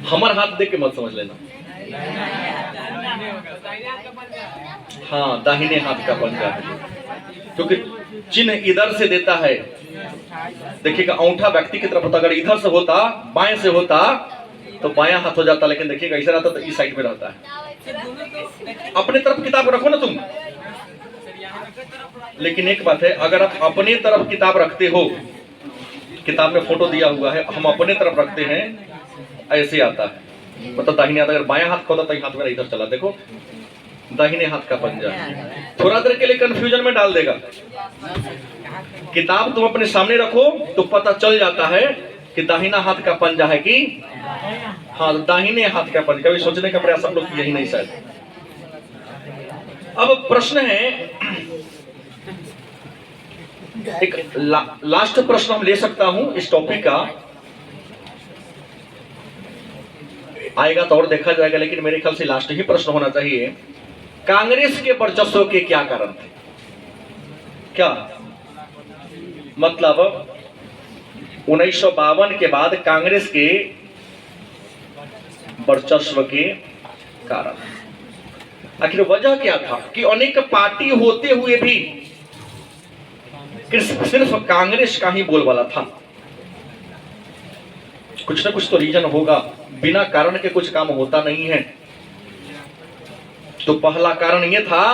हमारा हाथ देख के मत समझ लेना। हाँ, दाहिने हाथ का पंजा है, क्योंकि चिन्ह इधर से देता है। देखिएगा, अंगूठा व्यक्ति की तरफ होता, अगर इधर से होता, बाएं से होता तो बायां हाथ हो जाता, लेकिन देखिएगा ऐसा रहता तो इस साइड में रहता है। अपने तरफ किताब रखो ना तुम, लेकिन एक बात है, अगर आप अपने तरफ किताब रखते हो, किताब में फोटो दिया हुआ है, हम अपने तरफ रखते हैं, ऐसे आता है, मतलब दाहिने हाथ। अगर बायां हाथ होता तो हाथ मेरा इधर चला, देखो दाहिने हाथ का पंजा। थोड़ा देर के लिए कंफ्यूजन में डाल देगा। किताब तुम अपने सामने रखो तो पता चल जाता है कि दाहिना हाथ का पंजा है कि हाँ, दाहिने हाथ का पंजा। कभी सोचने का प्रयास हम लोग यही नहीं शायद। अब प्रश्न है, एक लास्ट प्रश्न हम ले सकता हूं इस टॉपिक का, आएगा तो और देखा जाएगा, लेकिन मेरे ख्याल से लास्ट ही प्रश्न होना चाहिए। कांग्रेस के वर्चस्व के क्या कारण थे? क्या मतलब 1952 के बाद कांग्रेस के वर्चस्व के कारण, आखिर वजह क्या था कि अनेक पार्टी होते हुए भी सिर्फ कांग्रेस का ही बोलबाला था? कुछ ना कुछ तो रीजन होगा, बिना कारण के कुछ काम होता नहीं है। तो पहला कारण यह था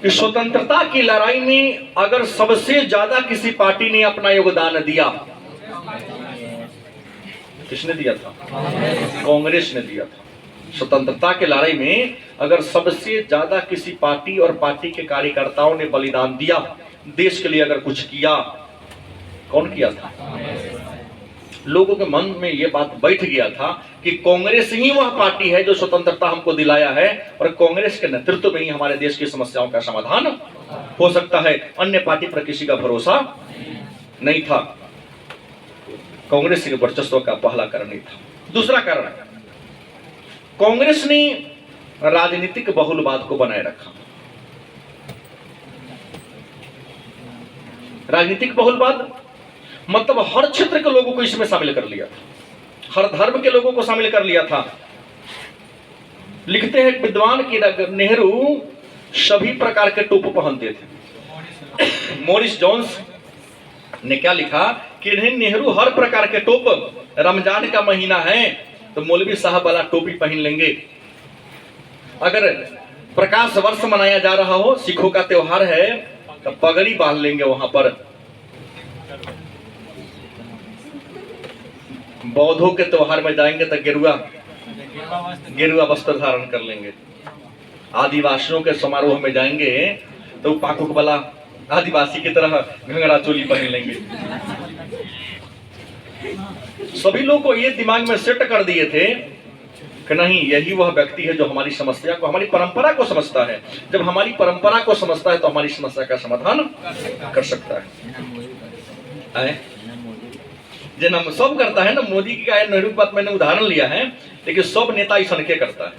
कि स्वतंत्रता की लड़ाई में अगर सबसे ज्यादा किसी पार्टी ने अपना योगदान दिया, किसने दिया था? कांग्रेस ने दिया था। स्वतंत्रता की लड़ाई में अगर सबसे ज्यादा किसी पार्टी और पार्टी के कार्यकर्ताओं ने बलिदान दिया, देश के लिए अगर कुछ किया, कौन किया था? लोगों के मन में यह बात बैठ गया था कि कांग्रेस ही वह पार्टी है जो स्वतंत्रता हमको दिलाया है, और कांग्रेस के नेतृत्व में ही हमारे देश की समस्याओं का समाधान हो सकता है। अन्य पार्टी पर किसी का भरोसा नहीं था। कांग्रेस के वर्चस्व का पहला कारण ही था। दूसरा कारण, कांग्रेस ने राजनीतिक बहुलवाद को बनाए रखा। राजनीतिक बहुलवाद मतलब हर क्षेत्र के लोगों को इसमें शामिल कर लिया था, हर धर्म के लोगों को शामिल कर लिया था। लिखते हैं विद्वान कि नेहरू सभी प्रकार के टोप पहनते थे। मॉरिस जोन्स ने क्या लिखा कि नेहरू हर प्रकार के टोप, रमजान का महीना है तो मौलवी साहब वाला टोपी पहन लेंगे, अगर प्रकाश वर्ष मनाया जा रहा हो, सिखों का त्योहार है, तो पगड़ी बांध लेंगे, वहां पर बौद्धों के त्योहार में जाएंगे तो गेरुआ वस्त्र धारण कर लेंगे, आदिवासियों के समारोह में जाएंगे तो पाकुक वाला आदिवासी की तरह घंगरा चोली पहन लेंगे। सभी लोग को ये दिमाग में सेट कर दिए थे कि नहीं, यही वह व्यक्ति है जो हमारी समस्या को, हमारी परंपरा को समझता है। जब हमारी परंपरा को समझता है तो हमारी समस्या का समाधान कर सकता है। जो हम सब करता है ना, मोदी की का नेहरू की बात मैंने उदाहरण लिया है, लेकिन सब नेता इस के करता है।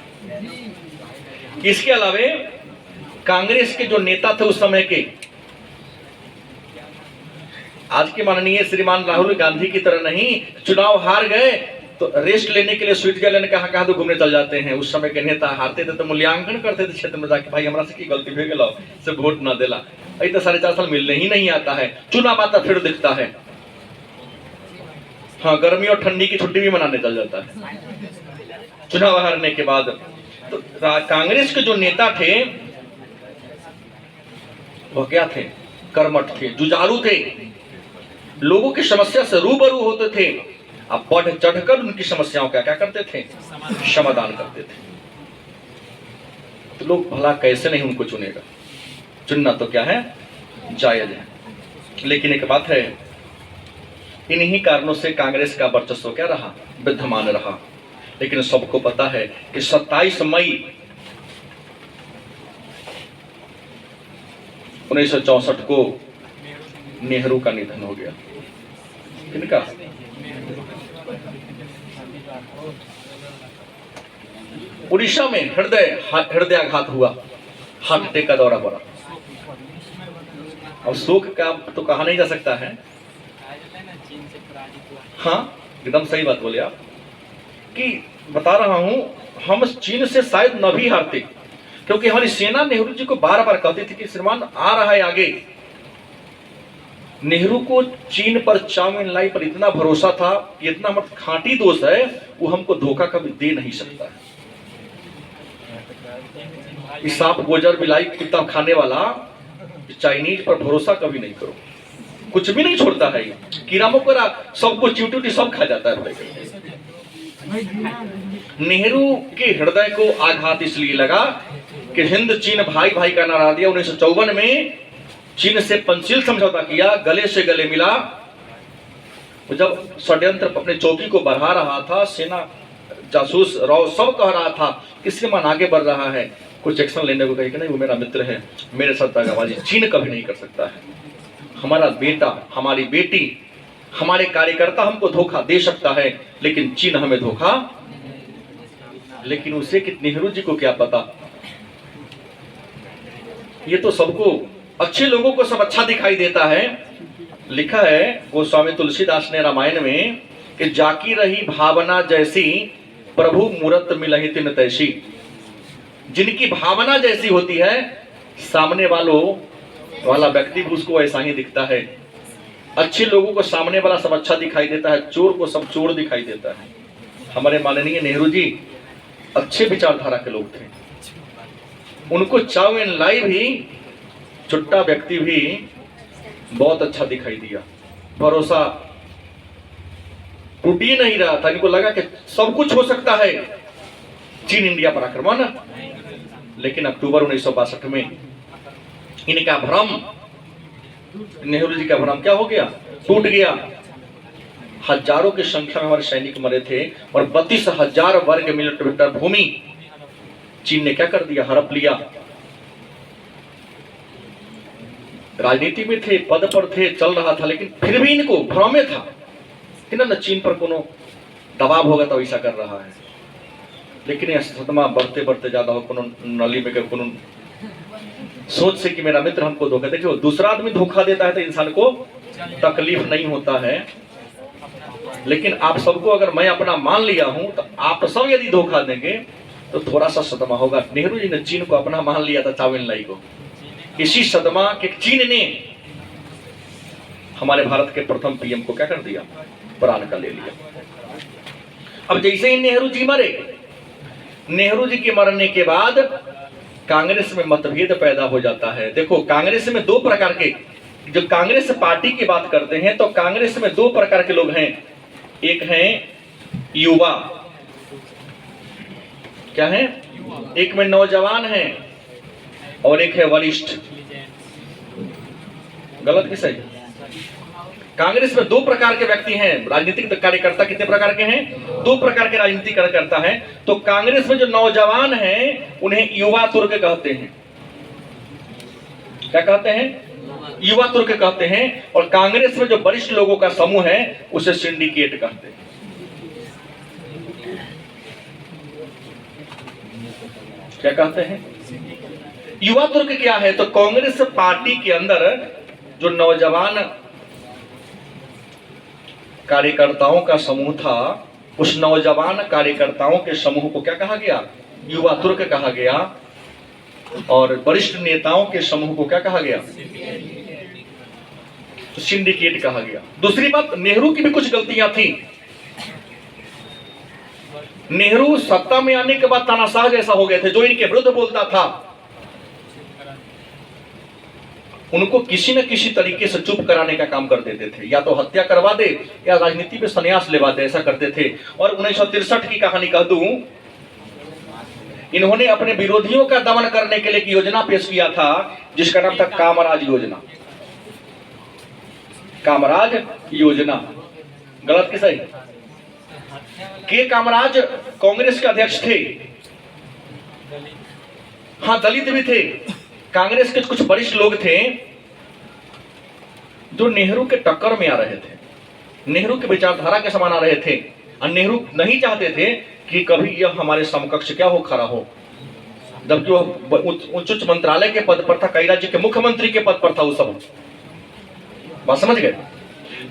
इसके अलावे कांग्रेस के जो नेता थे उस समय के, आज के माननीय श्रीमान राहुल गांधी की तरह नहीं, चुनाव हार गए तो रेस्ट लेने के लिए स्विट्जरलैंड कहाँ तो घूमने चल जाते हैं। उस समय के नेता हारते थे तो मूल्यांकन करते थे क्षेत्र में जाके, भाई हमारा से की गलती हो गया, से वोट ना देला, अभी तो 4.5 साल मिलने ही नहीं आता है, चुनाव आता फिर दिखता है। हाँ, गर्मी और ठंडी की छुट्टी भी मनाने चल जाता है चुनाव हारने के बाद। तो कांग्रेस के जो नेता थे वह क्या थे? कर्मठ थे, जुझारू थे, लोगों की समस्या से रूबरू होते थे, आप बढ़ चढ़कर उनकी समस्याओं का क्या करते थे, समाधान करते थे। तो लोग भला कैसे नहीं उनको चुनेगा, चुनना तो क्या है, जायज है। लेकिन एक बात है, इन्हीं कारणों से कांग्रेस का वर्चस्व क्या रहा, विद्यमान रहा। लेकिन सबको पता है कि 27 मई 1964 को नेहरू का निधन हो गया। किनका? उड़ीसा में हृदयाघात हुआ, हार्ट अटैक का दौरा पड़ा। अब शोक का तो कहा नहीं जा सकता है। हाँ, एकदम सही बात बोले आप, कि बता रहा हूं, हम चीन से शायद न भी हारते, क्योंकि हमारी सेना नेहरू जी को बार बार कहती थी कि श्रीमान आ रहा है आगे। नेहरू को चीन पर, चाउ एन लाई पर इतना भरोसा था, इतना मत खांटी दोस्त है, वो हमको धोखा कभी दे नहीं सकता है। सांप गोजर बिलाई कुत्ता खाने वाला चाइनीज पर भरोसा कभी नहीं करो, कुछ भी नहीं छोड़ता है। कीड़ा मकोड़ा सबको च्यूटी सब खा जाता है। नेहरू के हृदय को आघात इसलिए लगा कि हिंद चीन भाई भाई का नारा दिया। 1954 में चीन से पंचशील समझौता किया, गले से गले मिला। जब षड्यंत्र अपने चौकी को बढ़ा रहा था, सेना जासूस राव सब कह रहा था कि श्रीमान आगे बढ़ रहा है, कुछ एक्शन लेने को कही कि नहीं वो मेरा मित्र है, मेरे साथ दगाबाजी चीन कभी नहीं कर सकता है। हमारा बेटा, हमारी बेटी, हमारे कार्यकर्ता हमको धोखा दे सकता है, लेकिन चीन हमें धोखा। लेकिन उसे कि नेहरू जी को क्या पता, ये तो सबको, अच्छे लोगों को सब अच्छा दिखाई देता है। लिखा है गोस्वामी तुलसीदास ने रामायण में कि जाकी रही भावना जैसी, प्रभु मूरत मिलहि तिन तैसी। जिनकी भावना जैसी होती है, सामने वाला व्यक्ति भी उसको ऐसा ही दिखता है। अच्छे लोगों को सामने वाला सब अच्छा दिखाई देता है, चोर को सब चोर दिखाई देता है। हमारे माननीय नेहरू जी अच्छे विचारधारा के लोग थे। उनको चाउ एन लाई भी, चुट्टा व्यक्ति भी बहुत अच्छा दिखाई दिया। भरोसा टूट ही नहीं रहा था। इनको लगा कि सब कुछ हो सकता है, चीन इंडिया पर आक्रमण। लेकिन अक्टूबर 1962 में इनका भ्रम, नेहरू जी का भ्रम क्या हो गया, टूट गया। हजारों की संख्या में हमारे सैनिक मरे थे और 32,000 वर्ग किलोमीटर भूमि चीन ने क्या कर दिया, हड़प लिया। राजनीति में थे, पद पर थे, चल रहा था, लेकिन फिर भी इनको भ्रम में था कि ना चीन पर कोनो दबाव होगा तो ऐसा कर रहा है। लेकिन यह सदमा बढ़ते बढ़ते ज्यादा हो, कोनो नली में कोनो सोच से कि मेरा मित्र हमको धोखा। देखो, दूसरा आदमी धोखा देता है तो इंसान को तकलीफ नहीं होता है, लेकिन आप सबको अगर मैं अपना मान लिया हूं तो आप सब यदि धोखा देंगे तो थोड़ा सा सदमा होगा। नेहरू जी ने चीन को अपना मान लिया था, चाउ एन लाई को। इसी सदमा के चीन ने हमारे भारत के प्रथम पीएम को क्या कर दिया, प्राण का ले लिया। अब जैसे ही नेहरू जी मरे, नेहरू जी के मरने के बाद कांग्रेस में मतभेद पैदा हो जाता है। देखो, कांग्रेस में दो प्रकार के, जब कांग्रेस पार्टी की बात करते हैं तो कांग्रेस में दो प्रकार के लोग हैं। एक हैं युवा, क्या है, एक में नौजवान है और एक है वरिष्ठ। गलत कि सही? कांग्रेस में दो प्रकार के व्यक्ति हैं। राजनीतिक कार्यकर्ता कितने प्रकार के हैं? दो प्रकार के राजनीतिक कार्यकर्ता हैं। तो कांग्रेस में जो नौजवान हैं उन्हें युवा तुर्क कहते हैं। क्या कहते हैं? युवा तुर्क कहते हैं। और कांग्रेस में जो वरिष्ठ लोगों का समूह है उसे सिंडिकेट कहते हैं। क्या कहते हैं? युवा तुर्क क्या है? तो कांग्रेस पार्टी के अंदर जो नौजवान कार्यकर्ताओं का समूह था, उस नौजवान कार्यकर्ताओं के समूह को क्या कहा गया? युवा तुर्क कहा गया। और वरिष्ठ नेताओं के समूह को क्या कहा गया? तो सिंडिकेट कहा गया। दूसरी बात, नेहरू की भी कुछ गलतियां थी। नेहरू सत्ता में आने के बाद तानाशाह जैसा हो गए थे, जो इनके विरुद्ध बोलता था। उनको किसी न किसी तरीके से चुप कराने का काम कर देते थे, या तो हत्या करवा दे या राजनीति में संन्यास लेवा दे, ऐसा करते थे। और 1963 की कहानी कह दूं, इन्होंने अपने विरोधियों का दमन करने के लिए एक योजना पेश किया था जिसका नाम था कामराज योजना। कामराज योजना, गलत कि सही? के कामराज कांग्रेस के अध्यक्ष थे, हाँ दलित भी थे। कांग्रेस के कुछ वरिष्ठ लोग थे जो नेहरू के टक्कर में आ रहे थे, नेहरू के विचारधारा के समान आ रहे थे, और नेहरू नहीं चाहते थे कि कभी यह हमारे समकक्ष क्या हो, खड़ा हो। जबकि वह उच्च मंत्रालय के पद पर था, कई राज्य के मुख्यमंत्री के पद पर था, वो सब बात समझ गए।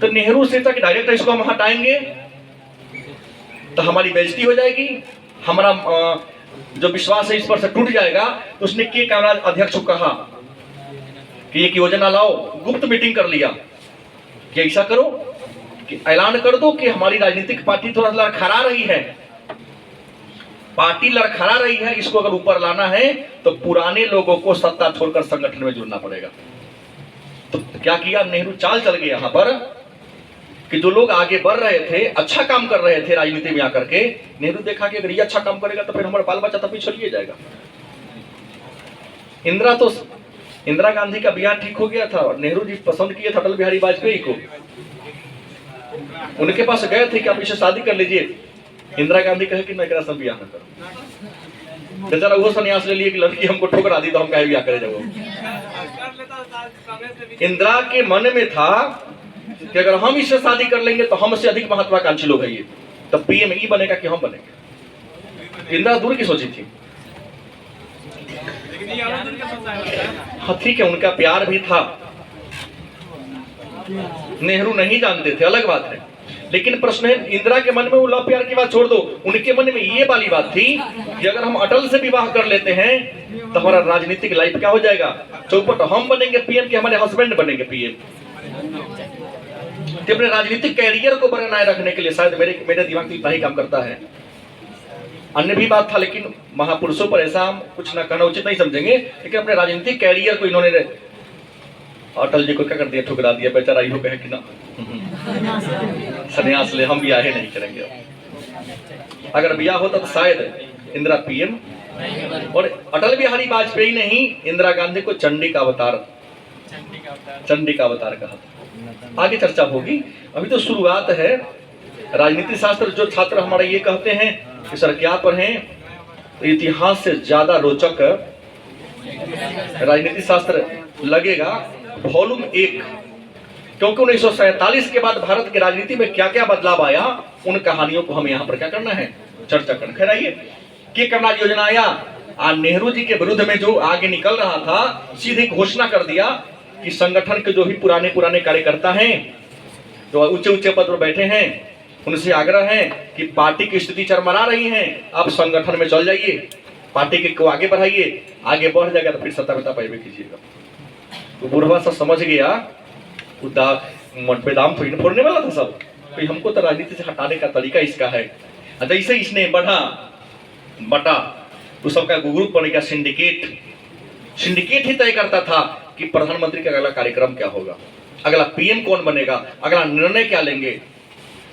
तो नेहरू से था कि डायरेक्ट इसको हम हटाएंगे तो हमारी बेइज्जती हो जाएगी, हमारा जो विश्वास है इस पर से टूट जाएगा। तो उसने के कामराज अध्यक्ष को कहा कि एक योजना लाओ, गुप्त मीटिंग कर लिया कि ऐसा करो कि ऐलान कर दो कि हमारी राजनीतिक पार्टी थोड़ा लड़खड़ा रही है, पार्टी लड़खड़ा रही है, इसको अगर ऊपर लाना है तो पुराने लोगों को सत्ता छोड़कर संगठन में जुड़ना पड़ेगा। तो क्या किया नेहरू, चाल चल गया यहां पर कि जो लोग आगे बढ़ रहे थे, अच्छा काम कर रहे थे राजनीति में आकर के, नेहरू देखा कि अगर ये अच्छा काम करेगा तो फिर हमारा बाल बच्चा तो पीछे चलिए जाएगा। इंदिरा गांधी का ब्याह ठीक हो गया था, नेहरू जी पसंद किए थे अटल बिहारी वाजपेयी को, उनके पास गए थे कि आप इसे शादी कर लीजिए। इंदिरा गांधी कहे कि मैं एक सब ब्याह न करूं। बेचारा वो संन्यास ले लिए कि लड़की हमको ठोकरा दी तो हम क्या ब्याह करे जाओ। इंदिरा के मन में था कि अगर हम इससे शादी कर लेंगे तो हमसे अधिक महत्वाकांक्षी लोग हैं ये, तब पीएम ई बनेगा कि हम बनेंगे। इंदिरा दूर की सोची थी। हाँ ठीक है, उनका प्यार भी था, नेहरू नहीं जानते थे, अलग बात है। लेकिन प्रश्न है, इंदिरा के मन में वो लव प्यार की बात छोड़ दो, उनके मन में ये वाली बात थी कि अगर हम अटल से विवाह कर लेते हैं तो हमारा राजनीतिक लाइफ क्या हो जाएगा, चौपट हम बनेंगे पीएम के हमारे हस्बैंड बनेंगे पीएम। तो अपने राजनीतिक कैरियर को बनाए रखने के लिए शायद मेरे दिमाग में इतना ही काम करता है, अन्य भी बात था। लेकिन महापुरुषों पर ऐसा हम कुछ ना कहना उचित नहीं समझेंगे, लेकिन अपने राजनीतिक कैरियर को इन्होंने, अटल जी को क्या कर दिया, ठुकरा दिया। बेचारा इहो कहे कि ना संन्यास ले, हम ब्याह नहीं करेंगे। अगर ब्याह होता तो शायद इंदिरा पीएम, और अटल बिहारी वाजपेयी ने ही इंदिरा गांधी को चंडी का अवतार कहा था। आगे चर्चा होगी, अभी तो शुरुआत है। राजनीति शास्त्र जो छात्र हमारे ये कहते हैं कि सर क्या पढ़ें, इतिहास से ज्यादा रोचक राजनीति शास्त्र लगेगा वॉल्यूम 1, क्योंकि 1947 के बाद भारत की राजनीति में क्या क्या बदलाव आया, उन कहानियों को हम यहाँ पर क्या करना है, चर्चा करना। खैर आइए, के कामराज योजना आया, नेहरू जी के विरुद्ध में जो आगे निकल रहा था, सीधे घोषणा कर दिया कि संगठन के जो भी पुराने कार्यकर्ता हैं, जो ऊंचे पद पर बैठे हैं, उनसे आग्रह है कि पार्टी की स्थिति चरमरा रही है, आप संगठन में चल जाइए, पार्टी को आगे बढ़ाइए, आगे बढ़ जाएगा तो फिर सत्ता पाइबे कीजिएगा। तो बुढ़वा सब समझ गया, मन पे दाम थोड़ी फोड़ने वाला था सब, तो हमको तो राजनीति से हटाने का तरीका इसका है। जैसे इसने बटा तो सबका ग्रुप बनेगा, सिंडिकेट ही तय करता था कि प्रधानमंत्री का अगला कार्यक्रम क्या होगा, अगला पीएम कौन बनेगा, अगला निर्णय क्या लेंगे।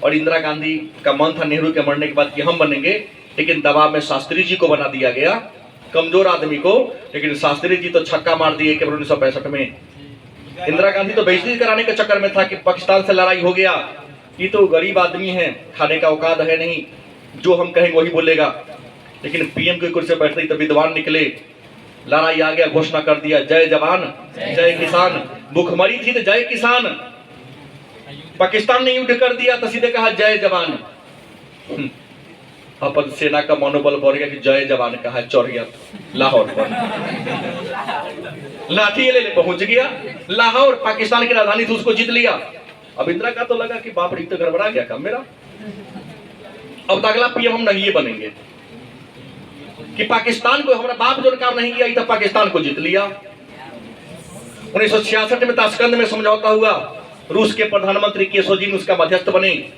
और इंदिरा गांधी का मन था नेहरू के मरने के बाद कि हम बनेंगे, लेकिन दबाव में शास्त्री जी को बना दिया गया, कमजोर आदमी को। लेकिन शास्त्री जी तो छक्का मार दिए केवल 1965 में। इंदिरा गांधी तो बेइज्जती कराने के चक्कर में था कि पाकिस्तान से लड़ाई हो गया, ये तो गरीब आदमी है, खाने का औकात है नहीं, जो हम कहेंगे वही बोलेगा। लेकिन पीएम की कुर्सी पर बैठते ही तो विद्वान निकले, लड़ाई आ गया, घोषणा कर दिया, जय जवान जय किसान। भूखमरी थी तो जय किसान, पाकिस्तान ने युद्ध कर दिया तो सीधे कहा जय जवान। अपन सेना का मनोबल बढ़ गया कि जय जवान कहा, चढ़ गया लाहौर पर, लाठी ले पहुंच गया लाहौर, पाकिस्तान की राजधानी थी, उसको जीत लिया। अब इंदिरा का तो लगा कि बाप रे तो गड़बड़ा गया काम मेरा, अब तो अगला पीएम हम नहीं बनेंगे कि पाकिस्तान को हमारा बाप जो काम नहीं किया, तब पाकिस्तान को जीत लिया। 1966 में ताशकंद में समझौता हुआ, रूस के प्रधानमंत्री केशोजीन उसका मध्यस्थ बने।